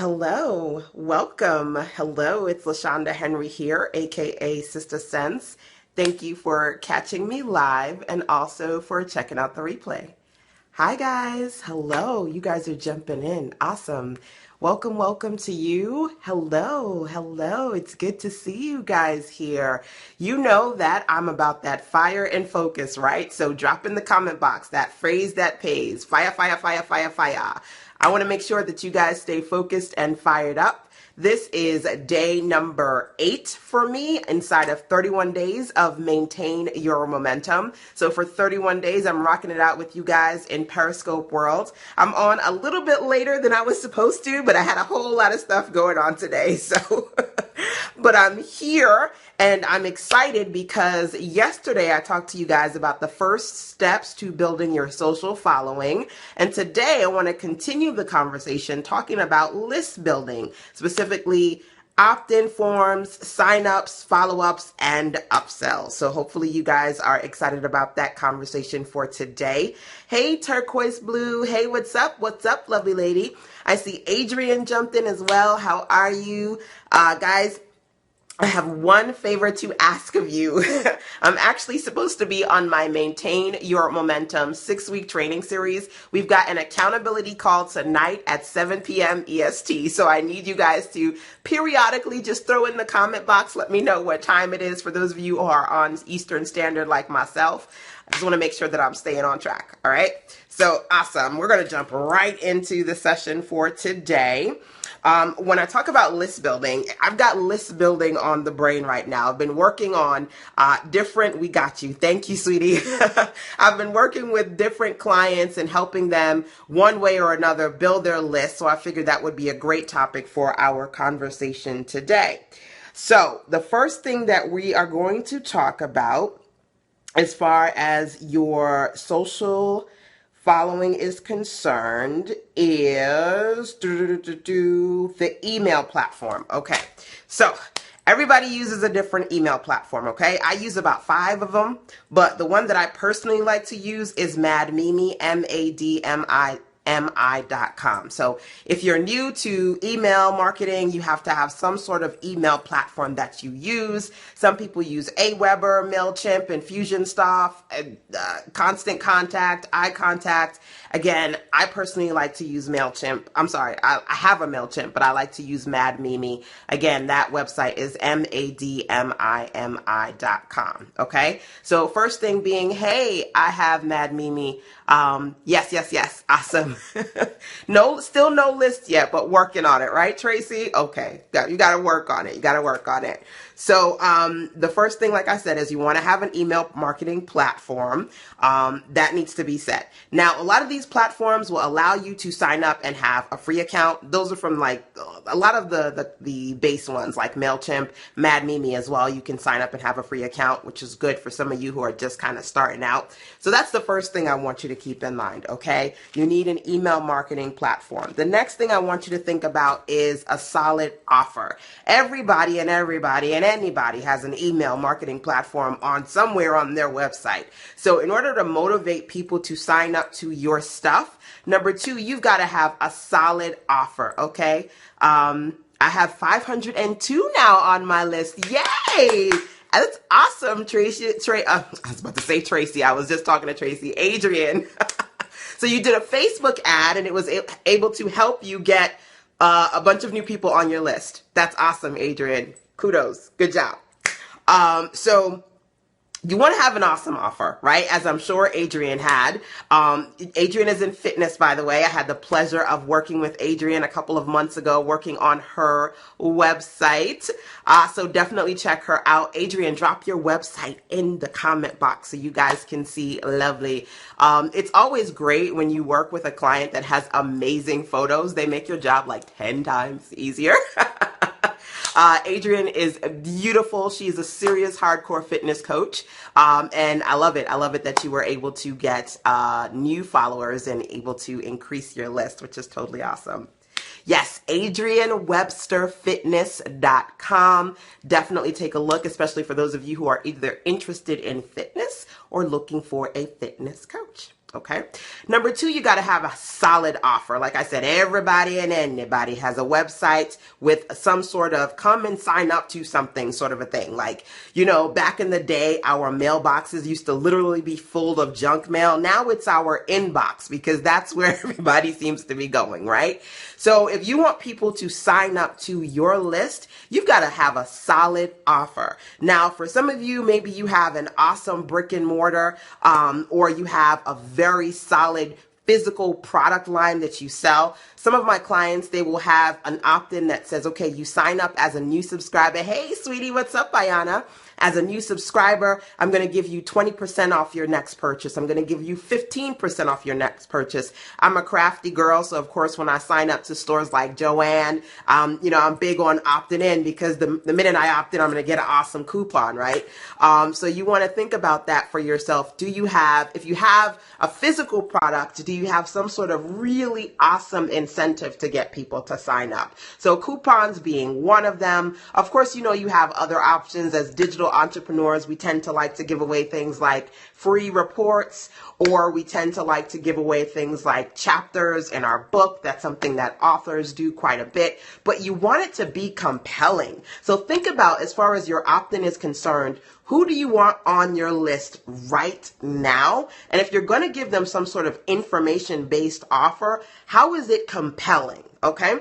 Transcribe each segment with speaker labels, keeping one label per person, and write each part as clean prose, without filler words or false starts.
Speaker 1: Hello, welcome. Hello, it's LaShanda Henry here, aka Sister Sense. Thank you for catching me live and also for checking out the replay. Hi guys, hello. You guys are jumping in. Awesome. Welcome to you. Hello. It's good to see you guys here. You know that I'm about that fire and focus, right? So drop in the comment box that phrase that pays. Fire. I want to make sure that you guys stay focused and fired up. This is day number 8 for me inside of 31 days of Maintain Your Momentum. So for 31 days, I'm rocking it out with you guys in Periscope World. I'm on a little bit later than I was supposed to, but I had a whole lot of stuff going on today. So, but I'm here and I'm excited because yesterday I talked to you guys about the first steps to building your social following. And today I want to continue the conversation talking about list building, specifically opt-in forms, sign-ups, follow-ups, and upsells. So hopefully you guys are excited about that conversation for today. Hey, Turquoise Blue. Hey, what's up? What's up, lovely lady? I see Adrian jumped in as well. How are you? Guys, I have one favor to ask of you. I'm actually supposed to be on my Maintain Your Momentum 6-week training series. We've got an accountability call tonight at 7 p.m. EST. So I need you guys to periodically just throw in the comment box. Let me know what time it is for those of you who are on Eastern Standard like myself. I just want to make sure that I'm staying on track. All right. So awesome. We're going to jump right into the session for today. When I talk about list building, I've got list building on the brain right now. I've been working on we got you. Thank you, sweetie. I've been working with different clients and helping them one way or another build their list. So I figured that would be a great topic for our conversation today. So the first thing that we are going to talk about as far as your social following is concerned is the email platform. Okay, so everybody uses a different email platform. Okay, I use about 5 of them, but the one that I personally like to use is MadMimi, MadMimi.com. So if you're new to email marketing, you have to have some sort of email platform that you use. Some people use Aweber, MailChimp, Infusionsoft, Constant Contact, iContact. Again, I personally like to use MailChimp. I'm sorry, I have a MailChimp, but I like to use MadMimi. Again, that website is MadMimi.com. Okay, so first thing being, hey, I have MadMimi. Yes. Awesome. Still no list yet, but working on it, right, Tracy? Okay. You got to work on it. So, the first thing, like I said, is you want to have an email marketing platform, that needs to be set. Now, a lot of these platforms will allow you to sign up and have a free account. Those are from like a lot of the base ones like MailChimp, MadMimi as well. You can sign up and have a free account, which is good for some of you who are just kind of starting out. So that's the first thing I want you to keep in mind, okay? You need an email marketing platform. The next thing I want you to think about is a solid offer. Everybody and anybody has an email marketing platform on somewhere on their website. So in order to motivate people to sign up to your stuff, number 2, you've got to have a solid offer, okay? I have 502 now on my list. Yay! That's awesome, Tracy. I was about to say Tracy. I was just talking to Tracy. Adrian. So you did a Facebook ad and it was able to help you get a bunch of new people on your list. That's awesome, Adrian. Kudos. Good job. So you want to have an awesome offer, right? As I'm sure Adrian had. Adrian is in fitness, by the way. I had the pleasure of working with Adrian a couple of months ago, working on her website. So definitely check her out. Adrian, drop your website in the comment box so you guys can see. Lovely. It's always great when you work with a client that has amazing photos. They make your job like 10 times easier. Adrian is beautiful. She's a serious hardcore fitness coach. And I love it. I love it that you were able to get new followers and able to increase your list, which is totally awesome. Yes, AdrianWebsterFitness.com. Definitely take a look, especially for those of you who are either interested in fitness or looking for a fitness coach. Okay. Number two, you got to have a solid offer. Like I said, everybody and anybody has a website with some sort of come and sign up to something sort of a thing. Like, back in the day, our mailboxes used to literally be full of junk mail. Now it's our inbox because that's where everybody seems to be going, right? So if you want people to sign up to your list, you've got to have a solid offer. Now, for some of you, maybe you have an awesome brick and mortar, or you have a very solid physical product line that you sell. Some of my clients, they will have an opt-in that says, okay, you sign up as a new subscriber. Hey, sweetie, what's up, Ayana? As a new subscriber, I'm going to give you 20% off your next purchase. I'm going to give you 15% off your next purchase. I'm a crafty girl, so of course, when I sign up to stores like Joann, I'm big on opting in because the minute I opt in, I'm going to get an awesome coupon, right? So you want to think about that for yourself. If you have a physical product, do you have some sort of really awesome incentive to get people to sign up? So coupons being one of them. Of course, you have other options. As digital entrepreneurs, we tend to like to give away things like free reports, or we tend to like to give away things like chapters in our book. That's something that authors do quite a bit, but you want it to be compelling. So think about, as far as your opt-in is concerned, who do you want on your list right now? And if you're going to give them some sort of information-based offer, how is it compelling? Okay.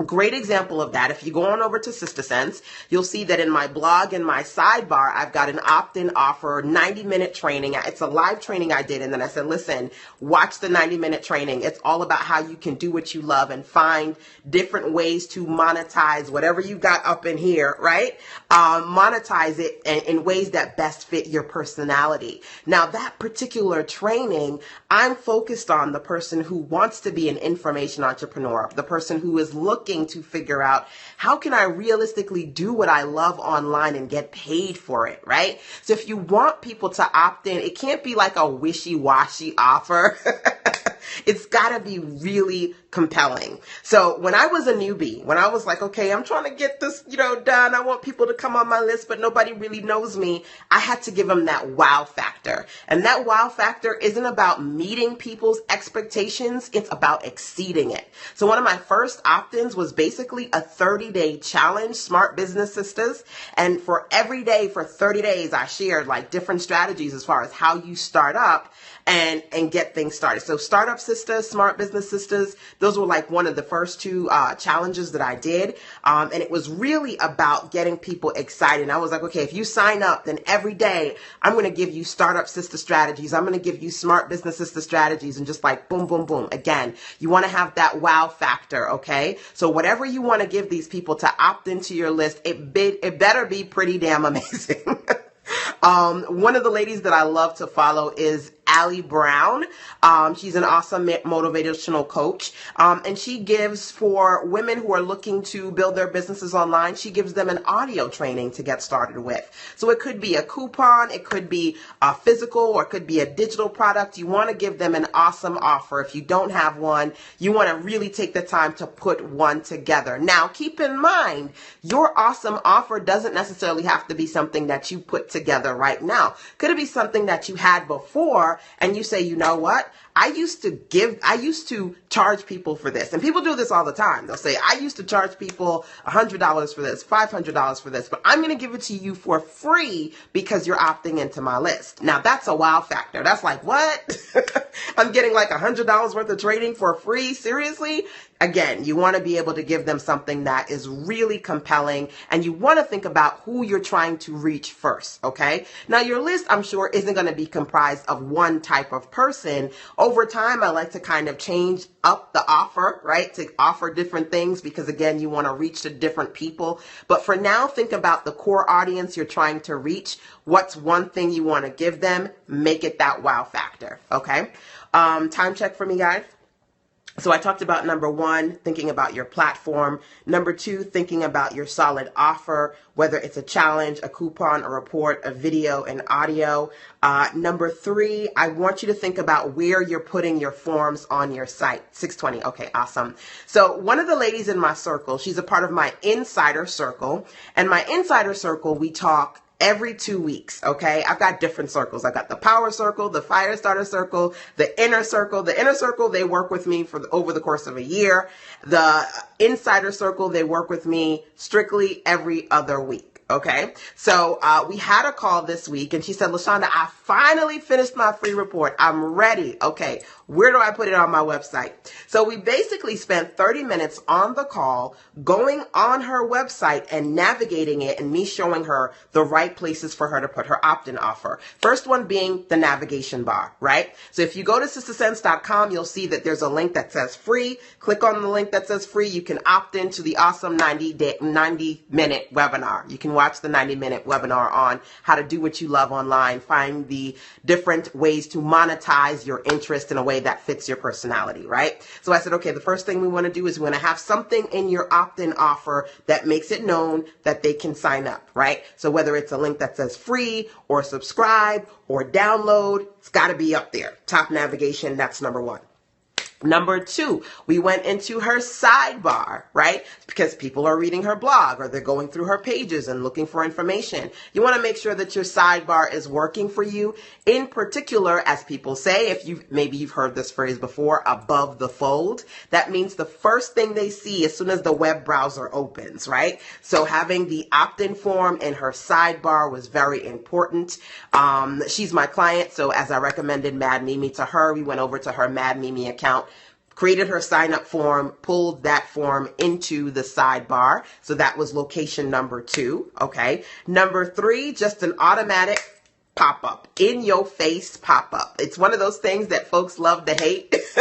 Speaker 1: A great example of that, if you go on over to Sister Sense, you'll see that in my blog, in my sidebar, I've got an opt-in offer, 90-minute training. It's a live training I did, and then I said, listen, watch the 90-minute training. It's all about how you can do what you love and find different ways to monetize whatever you got up in here, right? Monetize it in ways that best fit your personality. Now, that particular training, I'm focused on the person who wants to be an information entrepreneur, the person who is looking to figure out, how can I realistically do what I love online and get paid for it, right? So if you want people to opt in, it can't be like a wishy-washy offer. It's got to be really compelling. So when I was a newbie, when I was like, okay, I'm trying to get this, done. I want people to come on my list, but nobody really knows me. I had to give them that wow factor. And that wow factor isn't about meeting people's expectations. It's about exceeding it. So one of my first opt-ins was basically a 30-day challenge, Smart Business Sisters. And for every day for 30 days, I shared like different strategies as far as how you start up and get things started. So Startup Sisters, Smart Business Sisters, those were like one of the first two challenges that I did. And it was really about getting people excited. And I was like, okay, if you sign up, then every day I'm going to give you Startup Sister strategies. I'm going to give you Smart Business Sister strategies, and just like boom, boom, boom. Again, you want to have that wow factor, okay? So whatever you want to give these people to opt into your list, it better be pretty damn amazing. One of the ladies that I love to follow is Allie Brown. She's an awesome motivational coach. And she gives, for women who are looking to build their businesses online, she gives them an audio training to get started with. So it could be a coupon, it could be a physical, or it could be a digital product. You want to give them an awesome offer. If you don't have one, you want to really take the time to put one together. Now, keep in mind, your awesome offer doesn't necessarily have to be something that you put together right now. Could it be something that you had before, and you say, you know what? I used to charge people for this. And people do this all the time. They'll say, I used to charge people $100 for this, $500 for this, but I'm going to give it to you for free because you're opting into my list. Now that's a wow factor. That's like, what? I'm getting like $100 worth of trading for free? Seriously? Again, you want to be able to give them something that is really compelling, and you want to think about who you're trying to reach first, okay? Now, your list, I'm sure, isn't going to be comprised of one type of person. Over time, I like to kind of change up the offer, right, to offer different things because, again, you want to reach to different people. But for now, think about the core audience you're trying to reach. What's one thing you want to give them? Make it that wow factor, okay? Time check for me, guys. So I talked about number one, thinking about your platform. Number two, thinking about your solid offer, whether it's a challenge, a coupon, a report, a video, an audio. Number three, I want you to think about where you're putting your forms on your site. 620. Okay, awesome. So one of the ladies in my circle, she's a part of my insider circle. And my insider circle, we talk every 2 weeks. Okay. I've got different circles. I've got the power circle, the fire starter circle, the inner circle. The inner circle, they work with me for over the course of a year. The insider circle, they work with me strictly every other week. Okay, so we had a call this week and she said, LaShanda, I finally finished my free report. I'm ready. Okay, where do I put it on my website? So we basically spent 30 minutes on the call going on her website and navigating it and me showing her the right places for her to put her opt-in offer. First one being the navigation bar, right? So if you go to sistersense.com, you'll see that there's a link that says free. Click on the link that says free. You can opt into the awesome 90-minute webinar. You can watch the 90-minute webinar on how to do what you love online, find the different ways to monetize your interest in a way that fits your personality, right? So I said, okay, the first thing we want to do is we want to have something in your opt-in offer that makes it known that they can sign up, right? So whether it's a link that says free or subscribe or download, it's got to be up there. Top navigation, that's number one. Number two, we went into her sidebar, right? Because people are reading her blog or they're going through her pages and looking for information. You want to make sure that your sidebar is working for you. In particular, as people say, maybe you've heard this phrase before, above the fold. That means the first thing they see as soon as the web browser opens, right? So having the opt-in form in her sidebar was very important. She's my client, so as I recommended Mad Mimi to her, we went over to her Mad Mimi account, created her sign up form, pulled that form into the sidebar. So that was location number 2. Okay. Number 3, just an automatic pop-up, in your face pop-up. It's one of those things that folks love to hate. It's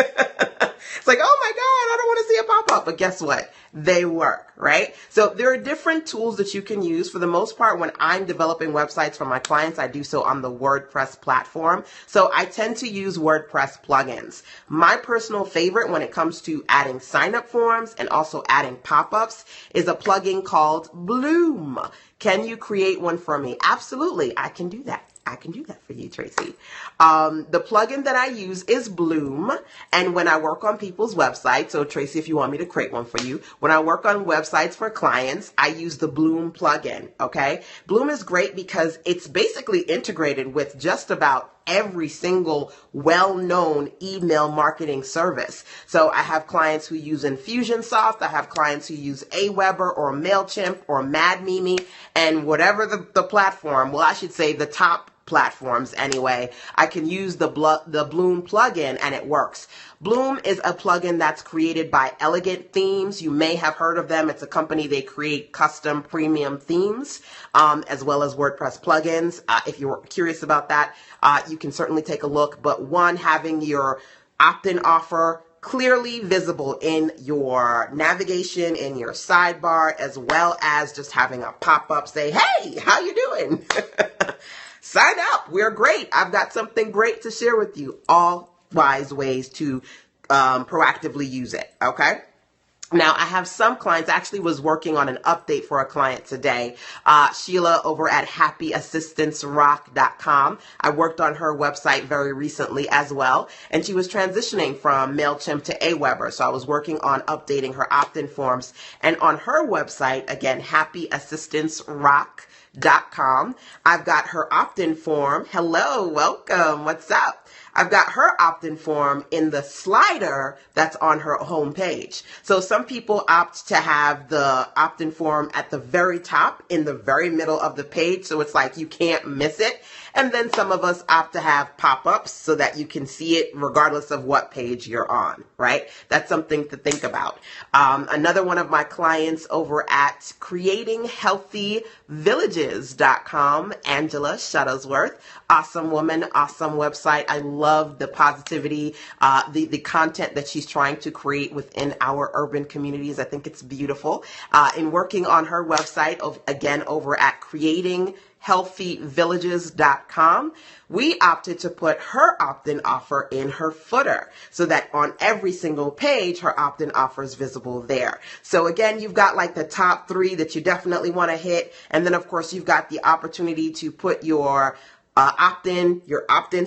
Speaker 1: like, oh my God, I don't want to see a pop-up. But guess what? They work, right? So there are different tools that you can use. For the most part, when I'm developing websites for my clients, I do so on the WordPress platform. So I tend to use WordPress plugins. My personal favorite when it comes to adding sign-up forms and also adding pop-ups is a plugin called Bloom. Can you create one for me? Absolutely, I can do that. I can do that for you, Tracy. The plugin that I use is Bloom. And when I work on people's websites, so Tracy, if you want me to create one for you, when I work on websites for clients, I use the Bloom plugin, okay? Bloom is great because it's basically integrated with just about every single well-known email marketing service. So I have clients who use Infusionsoft. I have clients who use Aweber or MailChimp or Mad Mimi, and whatever the platform, well, I should say the top platforms anyway, I can use the Bloom plugin and it works. Bloom is a plugin that's created by Elegant Themes. You may have heard of them. It's a company, they create custom premium themes, as well as WordPress plugins. If you're curious about that, you can certainly take a look. But one, having your opt-in offer clearly visible in your navigation, in your sidebar, as well as just having a pop-up say, hey, how you doing? Sign up. We're great. I've got something great to share with you. All wise ways to proactively use it. Okay. Now, I have some clients, actually was working on an update for a client today, Sheila over at happyassistancerock.com. I worked on her website very recently as well, and she was transitioning from MailChimp to Aweber. So I was working on updating her opt-in forms. And on her website, again, happyassistancerock.com, I've got her opt-in form. Hello, welcome, what's up? I've got her opt-in form in the slider that's on her home page. So some people opt to have the opt-in form at the very top in the very middle of the page, so it's like you can't miss it. And then some of us opt to have pop-ups so that you can see it regardless of what page you're on, right? That's something to think about. Another one of my clients over at creatinghealthyvillages.com, Angela Shuttlesworth, awesome woman, awesome website. I love the positivity, the content that she's trying to create within our urban communities. I think it's beautiful. In working on her website, again, over at creatinghealthyvillages.com, we opted to put her opt-in offer in her footer so that on every single page, her opt-in offer is visible there. So again, you've got like the top 3 that you definitely want to hit. And then of course, you've got the opportunity to put your opt-in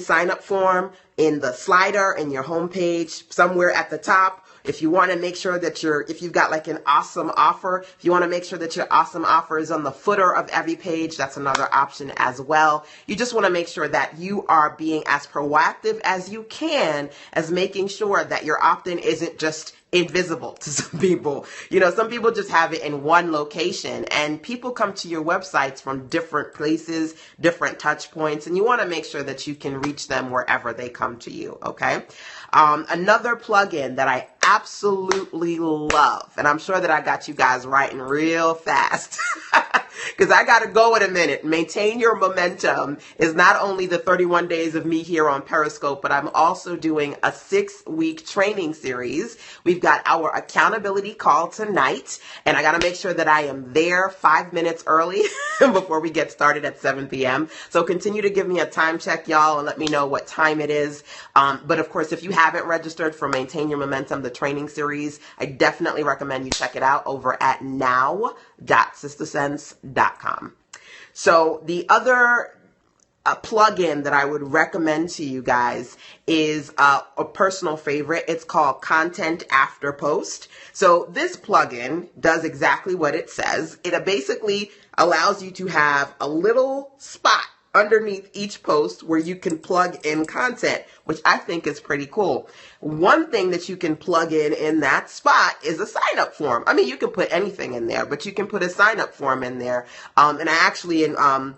Speaker 1: sign up form in the slider in your homepage somewhere at the top. if you want to make sure that if you've got like an awesome offer, if you want to make sure that your awesome offer is on the footer of every page, that's another option as well. You just want to make sure that you are being as proactive as you can as making sure that your opt-in isn't just invisible to some people. Some people just have it in one location, and people come to your websites from different places, different touch points, and you want to make sure that you can reach them wherever they come to you, okay? Another plugin that I absolutely love, and I'm sure that I got you guys writing real fast because I got to go in a minute. Maintain Your Momentum is not only the 31 days of me here on Periscope, but I'm also doing a 6-week training series. We've got our accountability call tonight, and I got to make sure that I am there 5 minutes early before we get started at 7 p.m. So continue to give me a time check, y'all, and let me know what time it is. But of course, if you haven't registered for Maintain Your Momentum, the training series, I definitely recommend you check it out over at now.sistersense.com. So the other plugin that I would recommend to you guys is a personal favorite. It's called Content After Post. So this plugin does exactly what it says. It basically allows you to have a little spot underneath each post where you can plug in content, which I think is pretty cool. One thing that you can plug in that spot is a sign-up form. I mean, you can put anything in there, but you can put a sign-up form in there. And I actually, one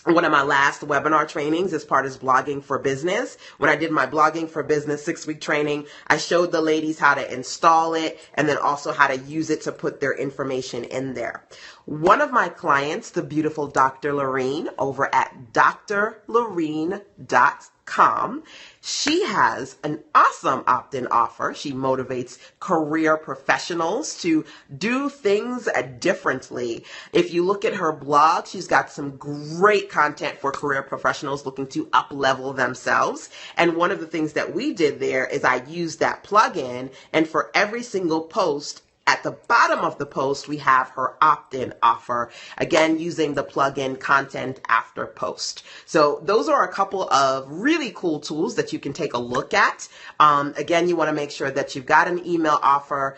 Speaker 1: of my last webinar trainings as part of Blogging for Business, when I did my Blogging for Business 6-week training, I showed the ladies how to install it and then also how to use it to put their information in there. One of my clients, the beautiful Dr. Lorene over at drlorene.com, she has an awesome opt-in offer. She motivates career professionals to do things differently. If you look at her blog, she's got some great content for career professionals looking to up-level themselves. And one of the things that we did there is I used that plugin, and for every single post, at the bottom of the post, we have her opt-in offer, again, using the plugin Content After Post. So those are a couple of really cool tools that you can take a look at. Again, you want to make sure that you've got an email offer,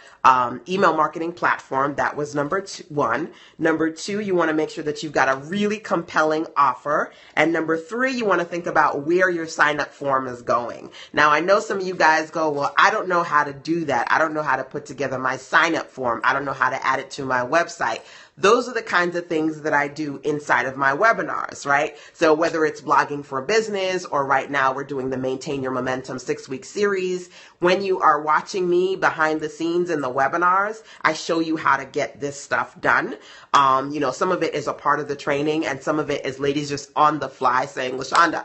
Speaker 1: email marketing platform. That was number one. Number two, you want to make sure that you've got a really compelling offer. And number three, you want to think about where your sign-up form is going. Now, I know some of you guys go, well, I don't know how to do that. I don't know how to put together my sign-up form. I don't know how to add it to my website. Those are the kinds of things that I do inside of my webinars, right? So whether it's Blogging for Business or right now we're doing the Maintain Your Momentum 6-week series, when you are watching me behind the scenes in the webinars, I show you how to get this stuff done. Some of it is a part of the training and some of it is ladies just on the fly saying, LaShanda,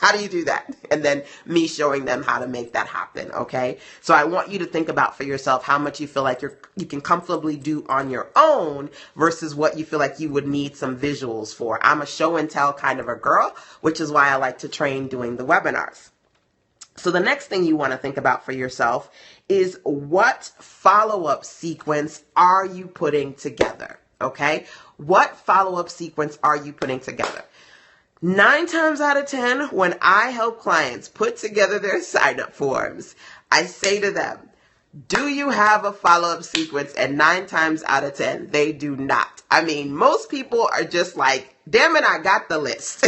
Speaker 1: how do you do that? And then me showing them how to make that happen, okay? So I want you to think about for yourself how much you feel like you can comfortably do on your own versus what you feel like you would need some visuals for. I'm a show and tell kind of a girl, which is why I like to train doing the webinars. So the next thing you want to think about for yourself is what follow-up sequence are you putting together, okay? What follow-up sequence are you putting together? 9 times out of 10, when I help clients put together their sign-up forms, I say to them, do you have a follow-up sequence? And 9 times out of 10, they do not. I mean, most people are just like, damn it, I got the list.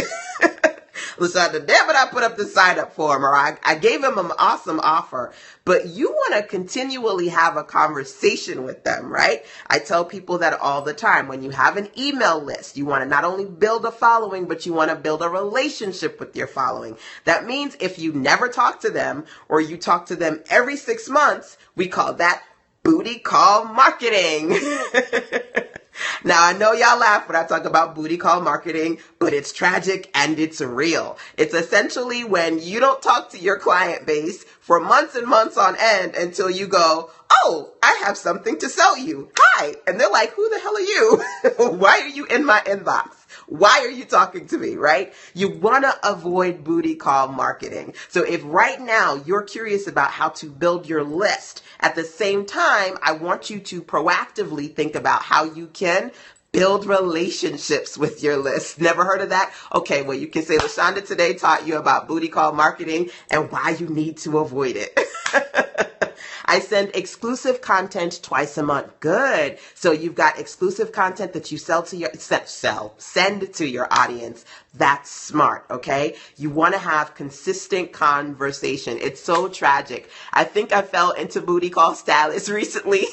Speaker 1: LaShanda, damn it, I put up the sign-up form, or I gave him an awesome offer. But you want to continually have a conversation with them, right? I tell people that all the time. When you have an email list, you want to not only build a following, but you want to build a relationship with your following. That means if you never talk to them or you talk to them every 6 months, we call that booty call marketing. Now, I know y'all laugh when I talk about booty call marketing, but it's tragic and it's real. It's essentially when you don't talk to your client base for months and months on end until you go, oh, I have something to sell you. Hi. And they're like, who the hell are you? Why are you in my inbox? Why are you talking to me, right? You want to avoid booty call marketing. So if right now you're curious about how to build your list, at the same time, I want you to proactively think about how you can build relationships with your list. Never heard of that? Okay, well, you can say LaShanda today taught you about booty call marketing and why you need to avoid it. I send exclusive content twice a month. Good. So you've got exclusive content that you send to your audience. That's smart, okay? You want to have consistent conversation. It's so tragic. I think I fell into booty call status recently.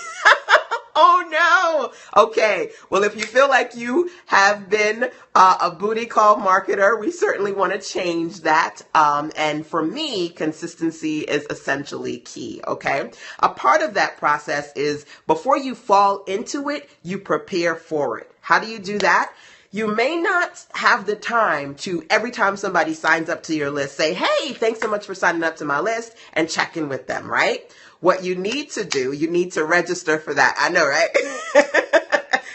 Speaker 1: Oh no. Okay. Well, if you feel like you have been a booty call marketer, we certainly want to change that. And for me, consistency is essentially key. Okay. A part of that process is before you fall into it, you prepare for it. How do you do that? You may not have the time to, every time somebody signs up to your list, say, hey, thanks so much for signing up to my list, and check in with them, right? What you need to do, you need to register for that. I know, right?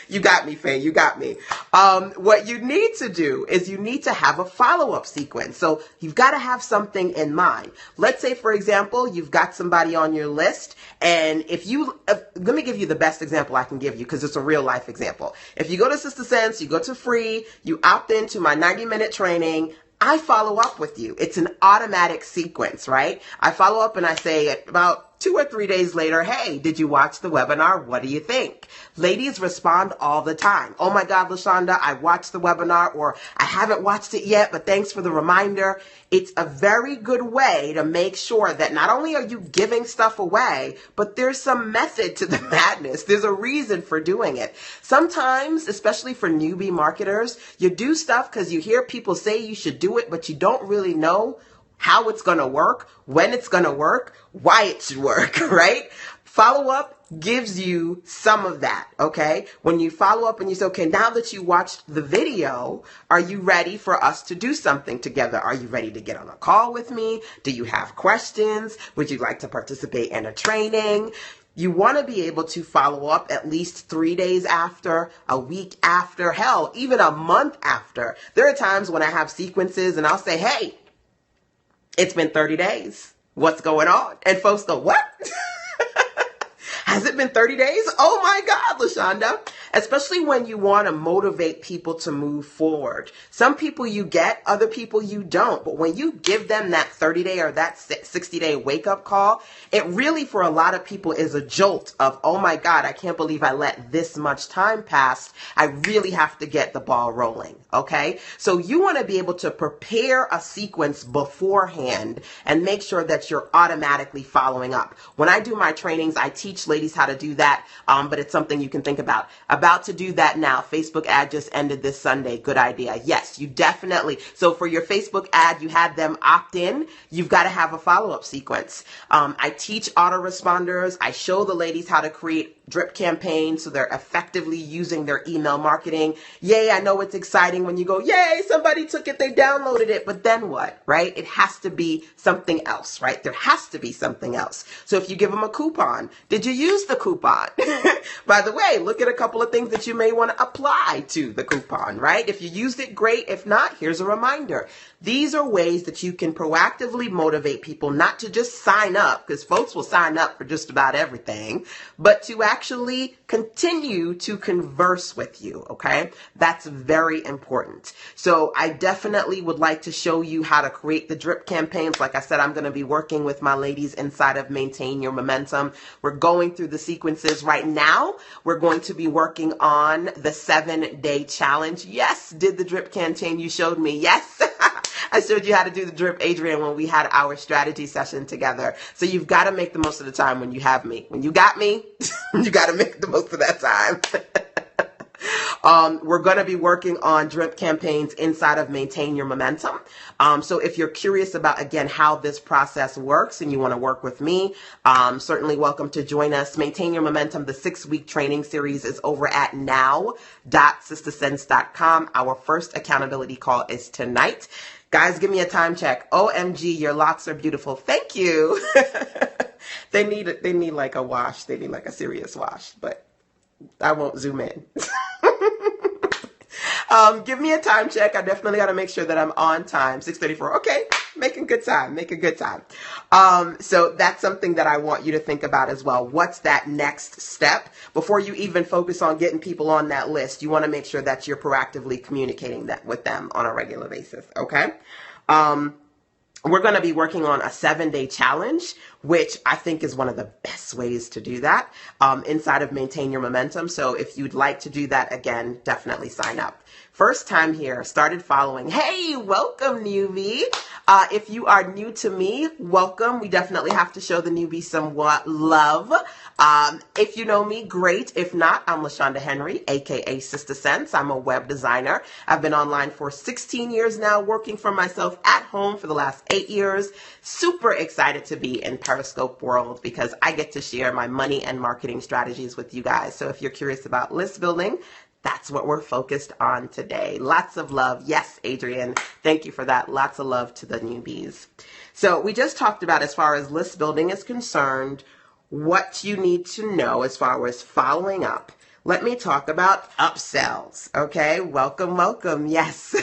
Speaker 1: You got me, Faye. You got me. What you need to do is you need to have a follow-up sequence. So you've got to have something in mind. Let's say, for example, you've got somebody on your list, and let me give you the best example I can give you because it's a real life example. If you go to Sister Sense, you go to free, you opt into my 90-minute training, I follow up with you. It's an automatic sequence, right? I follow up and I say about 2 or 3 days later, hey, did you watch the webinar? What do you think? Ladies respond all the time. Oh my God, LaShanda, I watched the webinar, or I haven't watched it yet, but thanks for the reminder. It's a very good way to make sure that not only are you giving stuff away, but there's some method to the madness. There's a reason for doing it. Sometimes, especially for newbie marketers, you do stuff because you hear people say you should do it, but you don't really know how it's going to work, when it's going to work, why it should work, right? Follow up gives you some of that, okay? When you follow up and you say, okay, now that you watched the video, are you ready for us to do something together? Are you ready to get on a call with me? Do you have questions? Would you like to participate in a training? You want to be able to follow up at least 3 days after, a week after, hell, even a month after. There are times when I have sequences and I'll say, hey, it's been 30 days. What's going on? And folks go, what? Has it been 30 days? Oh my God, LaShanda. Especially when you want to motivate people to move forward. Some people you get, other people you don't. But when you give them that 30-day or that 60-day wake-up call, it really, for a lot of people, is a jolt of, oh my God, I can't believe I let this much time pass. I really have to get the ball rolling, okay? So you want to be able to prepare a sequence beforehand and make sure that you're automatically following up. When I do my trainings, I teach ladies how to do that, but it's something you can think about. About to do that now. Facebook ad just ended this Sunday. Good idea. Yes, you definitely. So for your Facebook ad, you had them opt in. You've got to have a follow-up sequence. I teach autoresponders. I show the ladies how to create drip campaigns so they're effectively using their email marketing. Yay, I know it's exciting when you go, yay, somebody took it, they downloaded it, but then what, right? It has to be something else, right? There has to be something else. So if you give them a coupon, did you use the coupon? By the way, look at a couple of things that you may want to apply to the coupon, right? If you used it, great. If not, here's a reminder. These are ways that you can proactively motivate people not to just sign up, because folks will sign up for just about everything, but to actually continue to converse with you, okay? That's very important. So I definitely would like to show you how to create the drip campaigns. Like I said, I'm going to be working with my ladies inside of Maintain Your Momentum. We're going through the sequences right now. We're going to be working on the 7-day challenge. Yes, did the drip campaign you showed me. Yes. I showed you how to do the drip, Adrian, when we had our strategy session together. So you've got to make the most of the time when you have me. When you got me, you got to make the most of that time. We're going to be working on drip campaigns inside of Maintain Your Momentum. So if you're curious about, again, how this process works and you want to work with me, certainly welcome to join us. Maintain Your Momentum, the 6-week training series, is over at now.sistersense.com. Our first accountability call is tonight. Guys, give me a time check. OMG, your locks are beautiful. Thank you. They need like a wash. They need like a serious wash, but I won't zoom in. Give me a time check. I definitely got to make sure that I'm on time. 6:34. Okay. Making good time. Making good time. So that's something that I want you to think about as well. What's that next step? Before you even focus on getting people on that list, you want to make sure that you're proactively communicating that with them on a regular basis. Okay. we're going to be working on a 7-day challenge, which I think is one of the best ways to do that inside of Maintain Your Momentum. So if you'd like to do that, again, definitely sign up. First time here, started following. Hey, welcome, newbie. If you are new to me, welcome. We definitely have to show the newbie somewhat love. If you know me, great. If not, I'm LaShanda Henry, aka Sister Sense. I'm a web designer. I've been online for 16 years now, working for myself at home for the last 8 years. Super excited to be in Periscope world because I get to share my money and marketing strategies with you guys. So if you're curious about list building, that's what we're focused on today. Lots of love. Yes, Adrian, thank you for that. Lots of love to the newbies. So we just talked about, as far as list building is concerned, what you need to know as far as following up. Let me talk about upsells. Okay, welcome, welcome. Yes,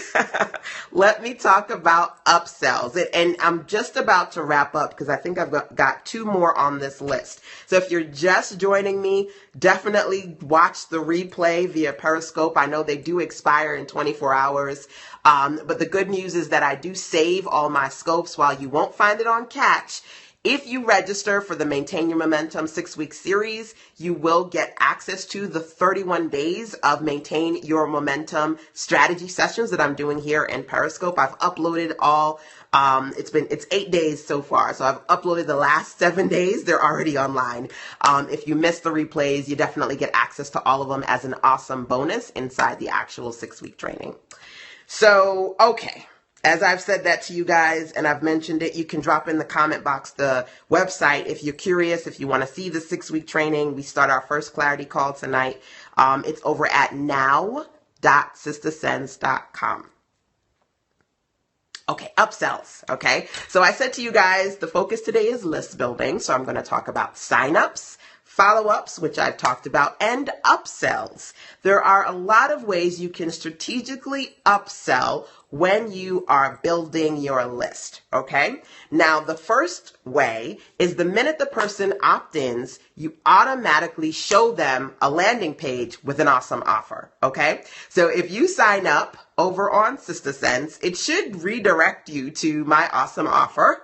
Speaker 1: let me talk about upsells. And I'm just about to wrap up because I think I've got 2 more on this list. So if you're just joining me, definitely watch the replay via Periscope. I know they do expire in 24 hours. But the good news is that I do save all my scopes. While you won't find it on Catch, if you register for the Maintain Your Momentum 6-week series, you will get access to the 31 days of Maintain Your Momentum strategy sessions that I'm doing here in Periscope. I've uploaded all, it's 8 days so far. So I've uploaded the last 7 days. They're already online. If you missed the replays, you definitely get access to all of them as an awesome bonus inside the actual 6-week training. So, okay. As I've said that to you guys and I've mentioned it, you can drop in the comment box the website if you're curious, if you want to see the 6-week training. We start our first clarity call tonight. It's over at now.sistersense.com. Okay, upsells. Okay, so I said to you guys, the focus today is list building. So I'm going to talk about signups, follow-ups, which I've talked about, and upsells. There are a lot of ways you can strategically upsell when you are building your list, okay? Now, the first way is the minute the person opt-ins, you automatically show them a landing page with an awesome offer, okay? So if you sign up over on Sister Sense, it should redirect you to my awesome offer,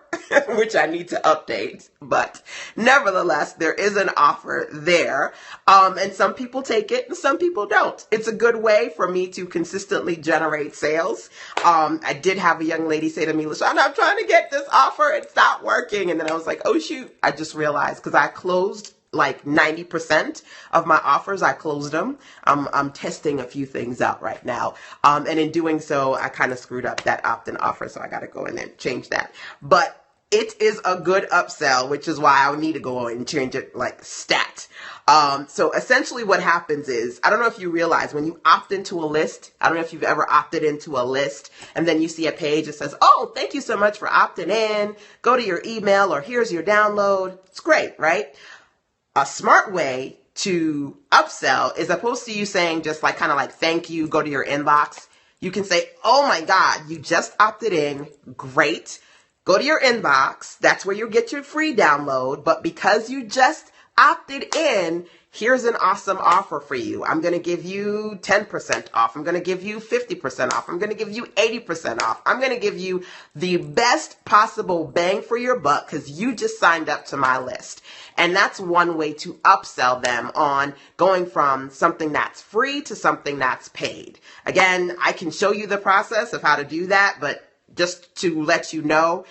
Speaker 1: which I need to update, but nevertheless, there is an offer there, and some people take it and some people don't. It's a good way for me to consistently generate sales. I did have a young lady say to me, LaShanda, I'm trying to get this offer, it's not working, and then I was like, oh shoot, I just realized, because I closed like 90% of my offers. I closed them. I'm testing a few things out right now. And in doing so, I kind of screwed up that opt-in offer. So I got to go in and change that. But it is a good upsell, which is why I need to go and change it like stat. So essentially what happens is, I don't know if you realize when you opt into a list, I don't know if you've ever opted into a list and then you see a page that says, oh, thank you so much for opting in. Go to your email or here's your download. It's great, right? A smart way to upsell is opposed to you saying just like kind of like thank you, go to your inbox. You can say, oh my God, you just opted in. Great. Go to your inbox. That's where you'll get your free download. But because you just opted in, here's an awesome offer for you. I'm going to give you 10% off. I'm going to give you 50% off. I'm going to give you 80% off. I'm going to give you the best possible bang for your buck because you just signed up to my list. And that's one way to upsell them on going from something that's free to something that's paid. Again, I can show you the process of how to do that, but just to let you know,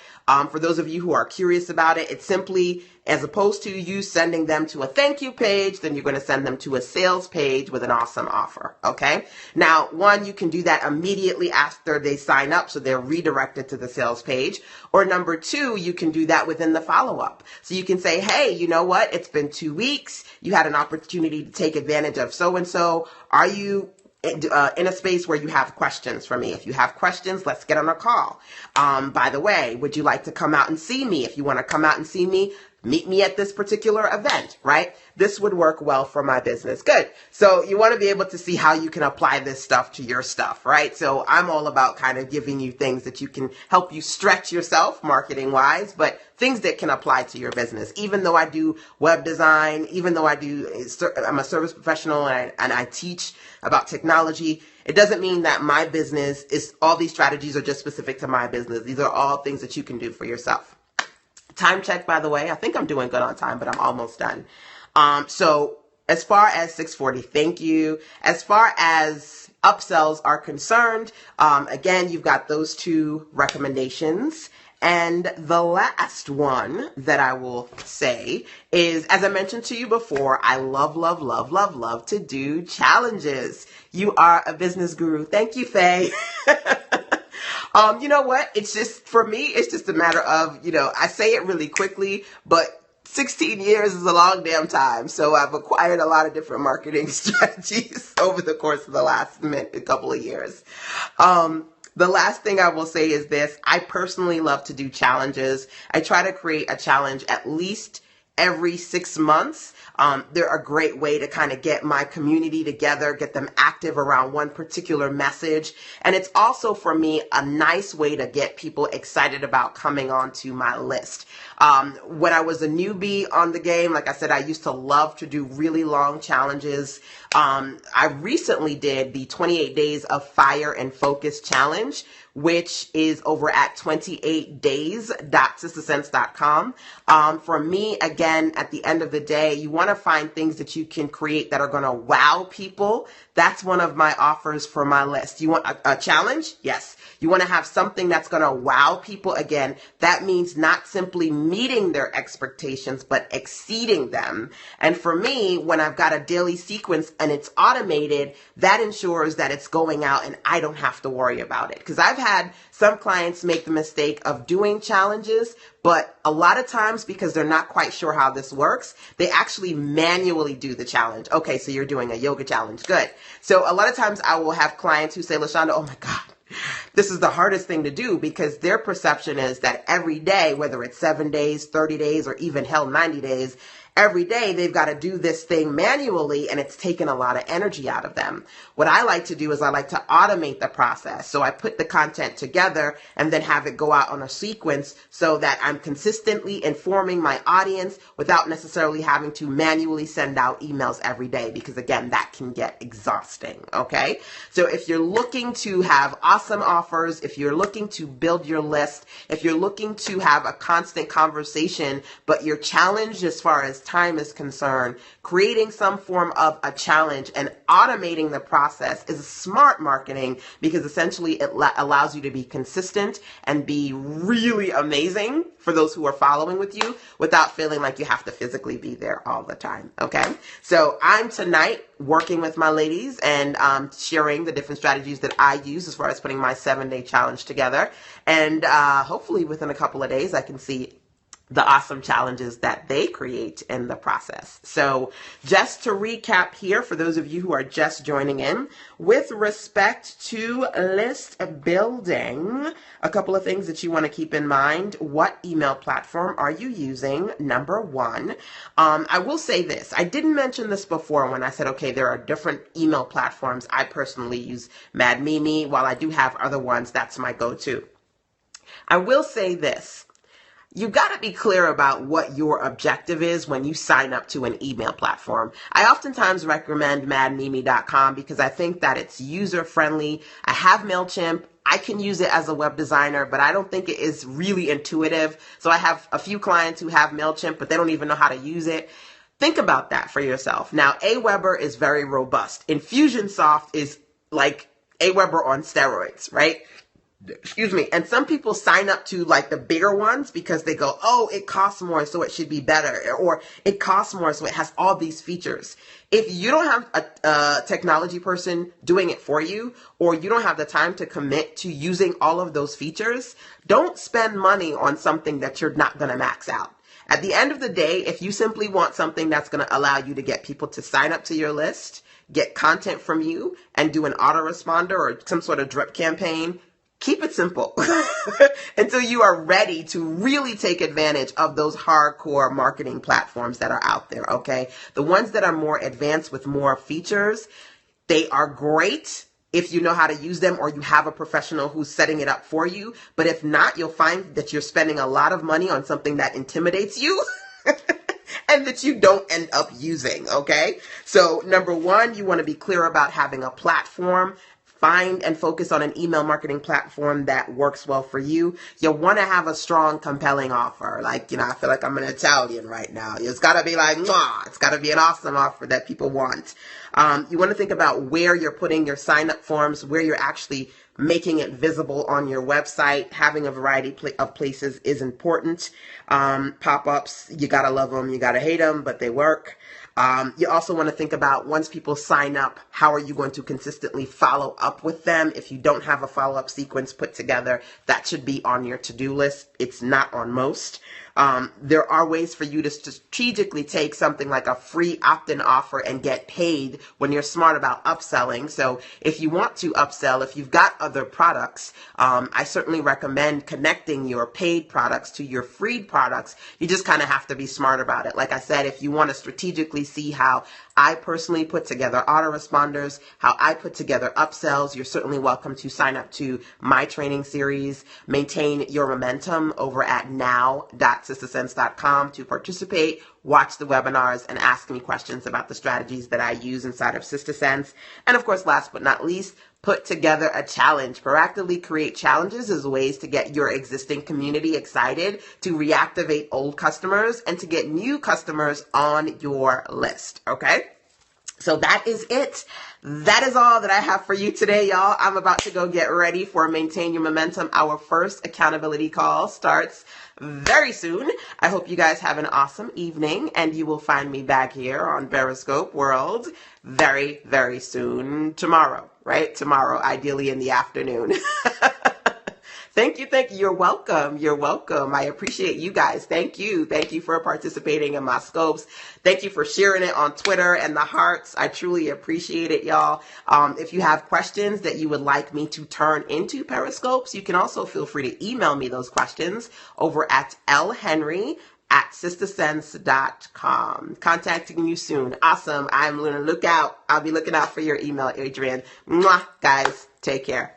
Speaker 1: for those of you who are curious about it, it's simply, as opposed to you sending them to a thank you page, then you're going to send them to a sales page with an awesome offer, okay? Now, one, you can do that immediately after they sign up, so they're redirected to the sales page. Or number two, you can do that within the follow-up. So you can say, hey, you know what? It's been 2 weeks. You had an opportunity to take advantage of so-and-so. Are you in a space where you have questions for me? If you have questions, let's get on a call. By the way, would you like to come out and see me? If you want to come out and see me, meet me at this particular event, right? This would work well for my business. Good. So you want to be able to see how you can apply this stuff to your stuff, right? So I'm all about kind of giving you things that you can help you stretch yourself marketing wise, but things that can apply to your business. Even though I do web design, even though I'm a service professional and I teach about technology, It doesn't mean that my business is, all these strategies are just specific to my business. These are all things that you can do for yourself. Time check, by the way. I think I'm doing good on time, but I'm almost done. So as far as 640, thank you. As far as upsells are concerned, again, you've got those two recommendations. And the last one that I will say is, as I mentioned to you before, I love, love, love, love, love to do challenges. You are a business guru. Thank you, Faye. You know what? It's just, for me, it's just a matter of, I say it really quickly, but 16 years is a long damn time. So I've acquired a lot of different marketing strategies over the course of the last couple of years. The last thing I will say is this. I personally love to do challenges. I try to create a challenge at least every 6 months. They're a great way to kind of get my community together, get them active around one particular message. And it's also, for me, a nice way to get people excited about coming onto my list. When I was a newbie on the game, like I said, I used to love to do really long challenges. I recently did the 28 Days of Fire and Focus Challenge, which is over at 28days.sistersense.com. For me, again, at the end of the day, you want to find things that you can create that are going to wow people. That's one of my offers for my list. You want a challenge? Yes. You want to have something that's going to wow people. Again, that means not simply meeting their expectations, but exceeding them. And for me, when I've got a daily sequence and it's automated, that ensures that it's going out and I don't have to worry about it. Because I've had some clients make the mistake of doing challenges, but a lot of times, because they're not quite sure how this works, they actually manually do the challenge. Okay, so you're doing a yoga challenge. Good. So a lot of times I will have clients who say, LaShanda, oh my God, this is the hardest thing to do, because their perception is that every day, whether it's 7 days, 30 days, or even hell, 90 days, every day they've got to do this thing manually, and it's taken a lot of energy out of them. What I like to do is I like to automate the process. So I put the content together and then have it go out on a sequence so that I'm consistently informing my audience without necessarily having to manually send out emails every day, because again, that can get exhausting. Okay. So if you're looking to have awesome offers, if you're looking to build your list, if you're looking to have a constant conversation, but you're challenged as far as time is concerned, creating some form of a challenge and automating the process is smart marketing, because essentially it allows you to be consistent and be really amazing for those who are following with you without feeling like you have to physically be there all the time. Okay. So I'm tonight working with my ladies and sharing the different strategies that I use as far as putting my 7-day challenge together. And hopefully within a couple of days, I can see the awesome challenges that they create in the process. So just to recap here, for those of you who are just joining in, with respect to list building, a couple of things that you want to keep in mind. What email platform are you using? Number one. I will say this. I didn't mention this before when I said, okay, there are different email platforms. I personally use Mad Mimi. While I do have other ones, that's my go-to. I will say this. You've got to be clear about what your objective is when you sign up to an email platform. I oftentimes recommend madmimi.com because I think that it's user-friendly. I have MailChimp. I can use it as a web designer, but I don't think it is really intuitive. So I have a few clients who have MailChimp, but they don't even know how to use it. Think about that for yourself. Now, Aweber is very robust. Infusionsoft is like Aweber on steroids, right? Excuse me. And some people sign up to like the bigger ones because they go, oh, it costs more, so it should be better. Or it costs more, so it has all these features. If you don't have a technology person doing it for you, or you don't have the time to commit to using all of those features, don't spend money on something that you're not going to max out. At the end of the day, if you simply want something that's going to allow you to get people to sign up to your list, get content from you, and do an autoresponder or some sort of drip campaign, keep it simple until you are ready to really take advantage of those hardcore marketing platforms that are out there, okay? The ones that are more advanced with more features, they are great if you know how to use them or you have a professional who's setting it up for you. But if not, you'll find that you're spending a lot of money on something that intimidates you and that you don't end up using, okay? So number one, you want to be clear about having a platform. find and focus on an email marketing platform that works well for you. You'll want to have a strong, compelling offer. Like, I feel like I'm an Italian right now. It's got to be like, mwah! It's got to be an awesome offer that people want. You want to think about where you're putting your sign-up forms, where you're actually making it visible on your website. Having a variety of places is important. Pop-ups, you got to love them, you got to hate them, but they work. You also want to think about, once people sign up, how are you going to consistently follow up with them? If you don't have a follow-up sequence put together, that should be on your to-do list. It's not on most. There are ways for you to strategically take something like a free opt-in offer and get paid when you're smart about upselling. So if you want to upsell, if you've got other products, I certainly recommend connecting your paid products to your free products. You just kind of have to be smart about it. Like I said, if you want to strategically see how I personally put together autoresponders, how I put together upsells, you're certainly welcome to sign up to my training series, Maintain Your Momentum, over at now.sistasense.com to participate, watch the webinars, and ask me questions about the strategies that I use inside of SistaSense. And of course, last but not least, put together a challenge. Proactively create challenges as ways to get your existing community excited, to reactivate old customers, and to get new customers on your list. Okay? So that is it. That is all that I have for you today, y'all. I'm about to go get ready for Maintain Your Momentum. Our first accountability call starts very soon. I hope you guys have an awesome evening, and you will find me back here on Periscope World very, very soon. Tomorrow, right? Tomorrow, ideally in the afternoon. Thank you. You're welcome. You're welcome. I appreciate you guys. Thank you. Thank you for participating in my scopes. Thank you for sharing it on Twitter and the hearts. I truly appreciate it, y'all. If you have questions that you would like me to turn into Periscopes, you can also feel free to email me those questions over at lhenry@sistasense.com. Contacting you soon. Awesome. I'm going to look out. I'll be looking out for your email, Adrian. Mwah, guys. Take care.